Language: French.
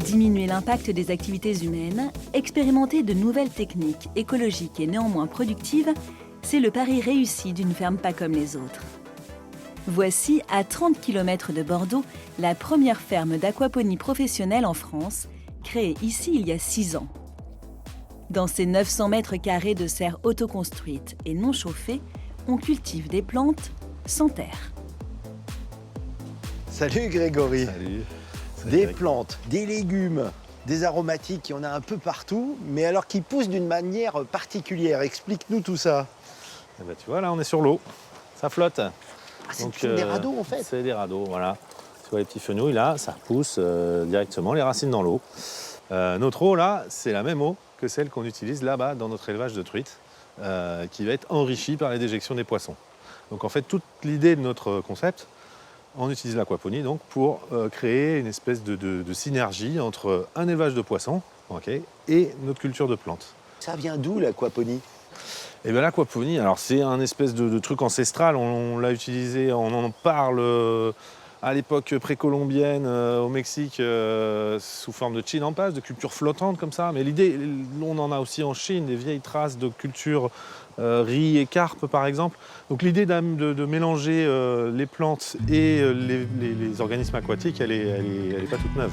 Diminuer l'impact des activités humaines, expérimenter de nouvelles techniques écologiques et néanmoins productives, c'est le pari réussi d'une ferme pas comme les autres. Voici, à 30 km de Bordeaux, la première ferme d'aquaponie professionnelle en France, créée ici il y a 6 ans. Dans ces 900 mètres carrés de serres autoconstruites et non chauffées, on cultive des plantes sans terre. Salut Grégory. Salut. Des plantes, des légumes, des aromatiques, il y en a un peu partout, mais alors qui poussent d'une manière particulière. Explique-nous tout ça. Eh ben, tu vois, là, on est sur l'eau. Ça flotte. Ah, c'est des radeaux en fait. C'est des radeaux, voilà. Tu vois les petits fenouils, là, ça pousse directement les racines dans l'eau. Notre eau, là, c'est la même eau que celle qu'on utilise là-bas dans notre élevage de truites, qui va être enrichie par les déjections des poissons. Donc en fait, toute l'idée de notre concept, on utilise l'aquaponie donc pour créer une espèce de synergie entre un élevage de poissons, et notre culture de plantes. Ça vient d'où l'aquaponie? Et bien l'aquaponie, alors c'est un espèce de truc ancestral, on l'a utilisé, on en parle à l'époque précolombienne au Mexique sous forme de chinampas, de culture flottante comme ça. Mais l'idée, on en a aussi en Chine, des vieilles traces de culture riz et carpe par exemple. Donc l'idée de mélanger les plantes et les organismes aquatiques, elle est pas toute neuve.